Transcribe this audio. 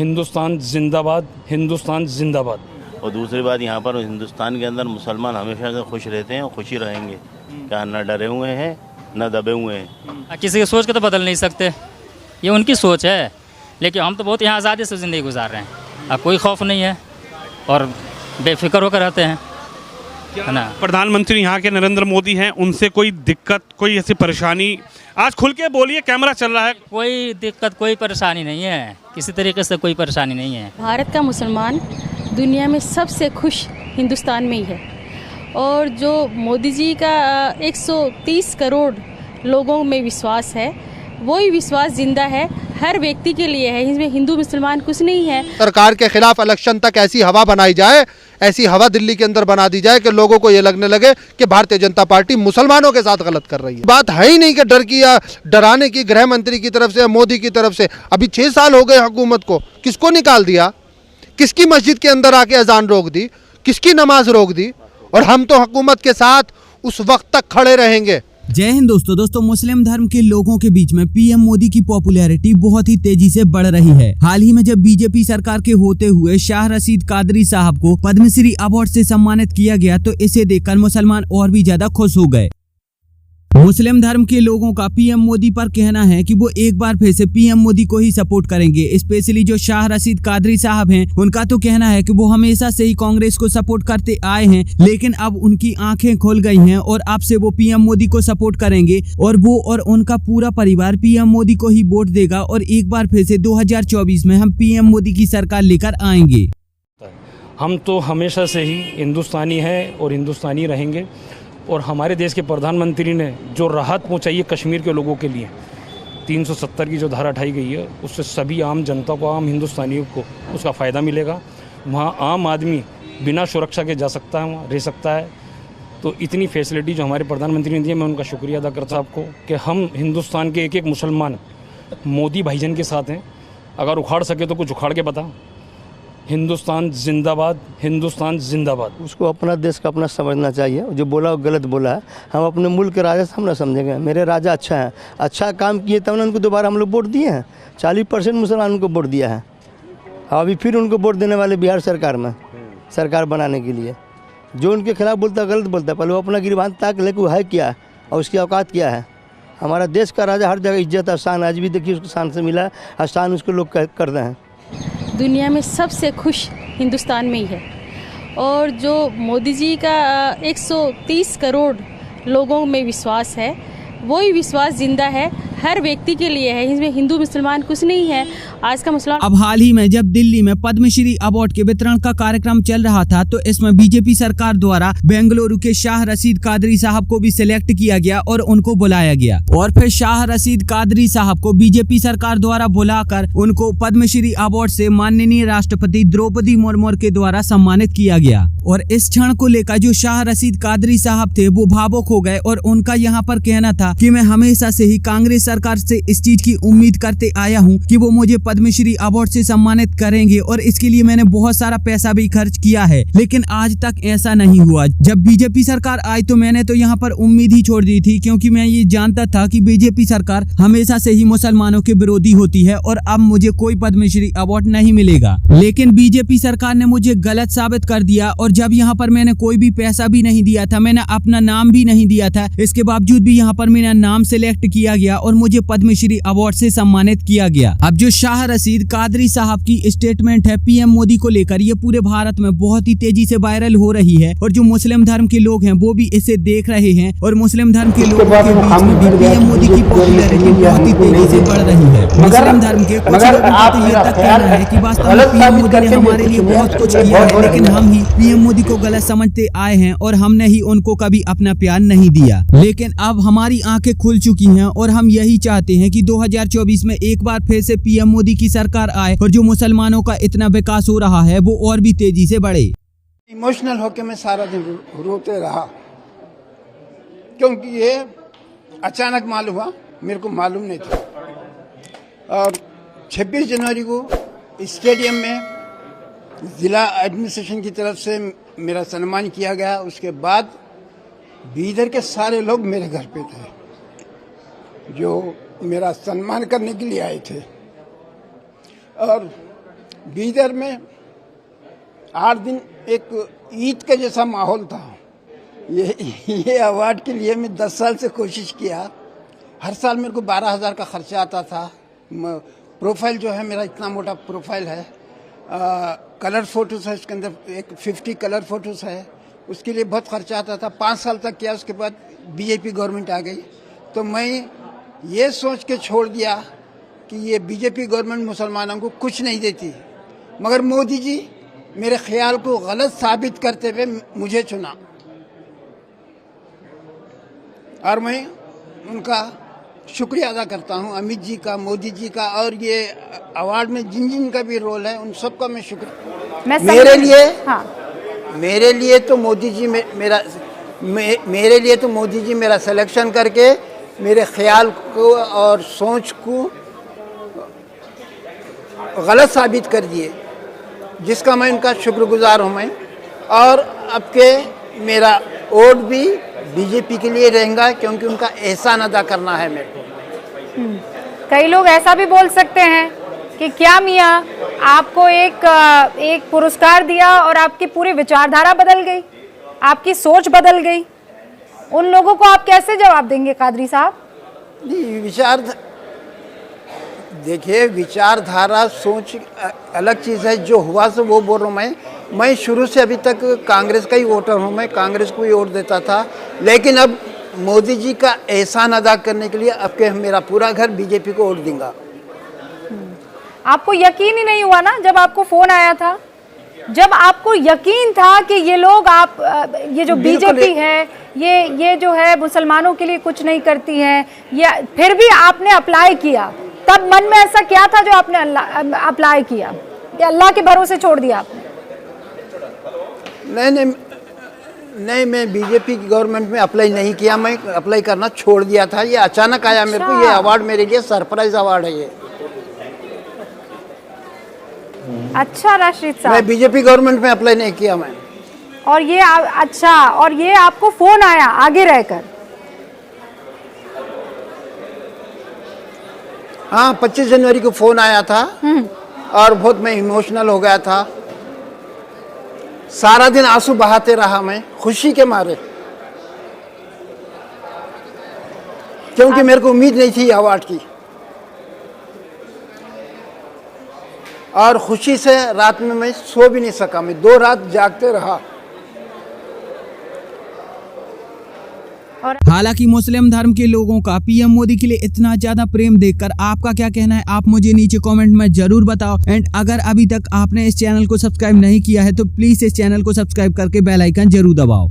हिंदुस्तान जिंदाबाद, हिंदुस्तान जिंदाबाद। और दूसरी बात, यहाँ पर हिंदुस्तान के अंदर मुसलमान हमेशा से खुश रहते हैं और खुशी रहेंगे। क्या न डरे हुए हैं न दबे हुए हैं। किसी की सोच को तो बदल नहीं सकते, ये उनकी सोच है। लेकिन हम तो बहुत यहाँ आज़ादी से ज़िंदगी गुजार रहे हैं। अब कोई खौफ नहीं है और बेफिक्र होकर रहते हैं, है ना। प्रधानमंत्री यहाँ के नरेंद्र मोदी हैं, उनसे कोई दिक्कत, कोई ऐसी परेशानी? आज खुल के बोलिए, कैमरा चल रहा है। कोई दिक्कत, कोई परेशानी नहीं है, किसी तरीके से कोई परेशानी नहीं है। भारत का मुसलमान दुनिया में सबसे खुश हिंदुस्तान में ही है। और जो मोदी जी का 130 करोड़ लोगों में विश्वास है, वही विश्वास जिंदा है, हर व्यक्ति के लिए है। इसमें हिंदू मुसलमान कुछ नहीं है। सरकार के खिलाफ इलेक्शन तक ऐसी हवा बनाई जाए, ऐसी हवा दिल्ली के अंदर बना दी जाए कि लोगों को ये लगने लगे कि भारतीय जनता पार्टी मुसलमानों के साथ गलत कर रही है। बात है ही नहीं कि डर की या डराने की गृह मंत्री की तरफ से, मोदी की तरफ से। अभी 6 साल हो गए हुकूमत को, किसको निकाल दिया? किसकी मस्जिद के अंदर आके अजान रोक दी? किसकी नमाज रोक दी? और हम तो हुकूमत के साथ उस वक्त तक खड़े रहेंगे। जय हिंद दोस्तों, मुस्लिम धर्म के लोगों के बीच में पीएम मोदी की पॉपुलैरिटी बहुत ही तेजी से बढ़ रही है। हाल ही में जब बीजेपी सरकार के होते हुए शाह रशीद कादरी साहब को पद्मश्री अवार्ड से सम्मानित किया गया, तो इसे देखकर मुसलमान और भी ज्यादा खुश हो गए। मुस्लिम धर्म के लोगों का पीएम मोदी पर कहना है कि वो एक बार फिर से पीएम मोदी को ही सपोर्ट करेंगे। स्पेशली जो शाह रशीद कादरी साहब हैं, उनका तो कहना है कि वो हमेशा से ही कांग्रेस को सपोर्ट करते आए हैं, लेकिन अब उनकी आंखें खुल गई हैं और अब से वो पीएम मोदी को सपोर्ट करेंगे और वो और उनका पूरा परिवार पीएम मोदी को ही वोट देगा। और एक बार फिर से 2024 में हम पीएम मोदी की सरकार लेकर आएंगे। हम तो हमेशा से ही हिंदुस्तानी हैं और हिंदुस्तानी रहेंगे। और हमारे देश के प्रधानमंत्री ने जो राहत पहुंचाई है कश्मीर के लोगों के लिए, 370 की जो धारा उठाई गई है, उससे सभी आम जनता को, आम हिंदुस्तानियों को उसका फ़ायदा मिलेगा। वहाँ आम आदमी बिना सुरक्षा के जा सकता है, वहाँ रह सकता है। तो इतनी फैसिलिटी जो हमारे प्रधानमंत्री ने दी है, मैं उनका शुक्रिया अदा करता हूँ आपको कि हम हिंदुस्तान के एक एक मुसलमान मोदी भाईजान के साथ हैं। अगर उखाड़ सके तो कुछ उखाड़ के बता। हिंदुस्तान जिंदाबाद, हिंदुस्तान जिंदाबाद। उसको अपना देश का अपना समझना चाहिए। जो बोला वो गलत बोला है। हम अपने मुल्क के राजा से हम ना समझेंगे। मेरे राजा अच्छा है, अच्छा काम किए तब ना उनको दोबारा हम लोग वोट दिए हैं। 40% मुसलमान उनको वोट दिया है। अभी फिर उनको वोट देने वाले बिहार सरकार में, सरकार बनाने के लिए। जो उनके खिलाफ बोलता है गलत बोलता है। पहले वो अपना गिरबान ताक ले, वो है क्या और उसकी औकात क्या है। हमारा देश का राजा हर जगह इज्जत स्थान, आज भी देखिए उसको स्थान से मिला है, स्थान उसको लोग करते हैं। दुनिया में सबसे खुश हिंदुस्तान में ही है। और जो मोदी जी का 130 करोड़ लोगों में विश्वास है, वही विश्वास जिंदा है, हर व्यक्ति के लिए है। इसमें हिंदू मुसलमान कुछ नहीं है। आज का मुसलमान अब हाल ही में जब दिल्ली में पद्मश्री अवार्ड के वितरण का कार्यक्रम चल रहा था, तो इसमें बीजेपी सरकार द्वारा बेंगलुरु के शाह रशीद कादरी साहब को भी सिलेक्ट किया गया और उनको बुलाया गया। और फिर शाह रशीद कादरी साहब को बीजेपी सरकार द्वारा बुलाकर उनको पद्मश्री अवार्ड से माननीय राष्ट्रपति द्रौपदी मुर्मू के द्वारा सम्मानित किया गया। और इस क्षण को लेकर जो शाह रशीद कादरी साहब थे, वो भावुक हो गए और उनका यहाँ पर कहना था कि मैं हमेशा से ही कांग्रेस सरकार से इस चीज की उम्मीद करते आया हूँ कि वो मुझे पद्मश्री अवार्ड से सम्मानित करेंगे और इसके लिए मैंने बहुत सारा पैसा भी खर्च किया है, लेकिन आज तक ऐसा नहीं हुआ। जब बीजेपी सरकार आई तो मैंने तो यहाँ पर उम्मीद ही छोड़ दी थी, क्योंकि मैं ये जानता था कि बीजेपी सरकार हमेशा से ही मुसलमानों के विरोधी होती है और अब मुझे कोई पद्मश्री अवार्ड नहीं मिलेगा। लेकिन बीजेपी सरकार ने मुझे गलत साबित कर दिया और जब यहाँ पर मैंने कोई भी पैसा भी नहीं दिया था, मैंने अपना नाम भी नहीं दिया था, इसके बावजूद भी यहाँ पर मेरा नाम सिलेक्ट किया गया और मुझे पद्मश्री अवार्ड से सम्मानित किया गया। अब जो शाह रशीद कादरी साहब की स्टेटमेंट है पीएम मोदी को लेकर, ये पूरे भारत में बहुत ही तेजी से वायरल हो रही है और जो मुस्लिम धर्म के लोग हैं वो भी इसे देख रहे हैं और मुस्लिम धर्म के लोगों के बीच में भी पीएम मोदी की पॉपुलैरिटी बहुत ही तेजी से बढ़ रही है। मुस्लिम धर्म के कुछ लोगों का तो ये तक कहना है कि वास्तव में पीएम मोदी ने हमारे लिए बहुत कुछ किया है, लेकिन हम ही पीएम मोदी को गलत समझते आए हैं और हमने ही उनको कभी अपना प्यार नहीं दिया। लेकिन अब हमारी आंखें खुल चुकी हैं और हम यही चाहते हैं कि 2024 में एक बार फिर से पीएम मोदी की सरकार आए और जो मुसलमानों का इतना विकास हो रहा है वो और भी तेजी से बढ़े। इमोशनल होकर मैं सारा दिन रोते रहा, क्योंकि ये अचानक मालूम हुआ, मेरे को मालूम नहीं था। और 26 जनवरी को स्टेडियम में जिला एडमिनिस्ट्रेशन की तरफ से मेरा सम्मान किया गया। उसके बाद बीदर के सारे लोग मेरे घर पे थे जो मेरा सम्मान करने के लिए आए थे। और बीदर में 8 दिन एक ईद के जैसा माहौल था। ये अवार्ड के लिए मैं 10 साल से कोशिश किया। हर साल मेरे को 12,000 का खर्चा आता था। प्रोफाइल जो है मेरा इतना मोटा प्रोफाइल है। कलर फोटोज है, इसके अंदर एक 50 कलर फोटोज है, उसके लिए बहुत खर्चा आता था। 5 साल तक किया, उसके बाद बीजेपी गवर्नमेंट आ गई तो मैं ये सोच के छोड़ दिया कि ये बीजेपी गवर्नमेंट मुसलमानों को कुछ नहीं देती। मगर मोदी जी मेरे ख्याल को गलत साबित करते हुए मुझे चुना और मैं उनका शुक्रिया अदा करता हूं, अमित जी का, मोदी जी का, और ये अवार्ड में जिन जिन का भी रोल है उन सबका मैं शुक्रिया। मेरे लिए तो मोदी जी मेरे लिए तो मोदी जी मेरा सिलेक्शन करके मेरे ख्याल को और सोच को गलत साबित कर दिए, जिसका मैं उनका शुक्रगुजार हूँ मैं। और अब के मेरा वोट भी बीजेपी के लिए रहेगा, क्योंकि उनका एहसान अदा करना है मेरे को। कई लोग ऐसा भी बोल सकते हैं कि क्या मियाँ आपको एक पुरस्कार दिया और आपकी पूरी विचारधारा बदल गई, आपकी सोच बदल गई। उन लोगों को आप कैसे जवाब देंगे कादरी साहब? देखिए, विचारधारा सोच अलग चीज़ है। जो हुआ सो वो बोल रहा हूँ मैं शुरू से अभी तक कांग्रेस का ही वोटर हूँ। मैं कांग्रेस को ही वोट देता था, लेकिन अब मोदी जी का एहसान अदा करने के लिए अब के मेरा पूरा घर बीजेपी को वोट दूंगा। आपको यकीन ही नहीं हुआ ना जब आपको फोन आया था? जब आपको यकीन था कि ये लोग ये जो बीजेपी है ये जो है मुसलमानों के लिए कुछ नहीं करती है, ये फिर भी आपने अप्लाई किया, तब मन में ऐसा क्या था जो आपने अप्लाई किया कि अल्लाह के भरोसे छोड़ दिया आपने? नहीं, मैं बीजेपी की गवर्नमेंट में अप्लाई नहीं किया, मैं अप्लाई करना छोड़ दिया था। ये अचानक आया मेरे को। ये अवार्ड मेरे लिए सरप्राइज अवार्ड है ये। अच्छा राशिद साहब, मैं बीजेपी गवर्नमेंट में अप्लाई नहीं किया मैं। और ये अच्छा, और ये आपको फोन आया आगे रहकर? हाँ, 25 जनवरी को फोन आया था और बहुत मैं इमोशनल हो गया था। सारा दिन आंसू बहाते रहा मैं खुशी के मारे, क्योंकि मेरे को उम्मीद नहीं थी अवार्ड की। और खुशी से रात में मैं सो भी नहीं सका, मैं 2 रात जागते रहा। हालांकि मुस्लिम धर्म के लोगों का पीएम मोदी के लिए इतना ज्यादा प्रेम देखकर आपका क्या कहना है, आप मुझे नीचे कमेंट में जरूर बताओ। एंड अगर अभी तक आपने इस चैनल को सब्सक्राइब नहीं किया है तो प्लीज इस चैनल को सब्सक्राइब करके बेल आइकन जरूर दबाओ।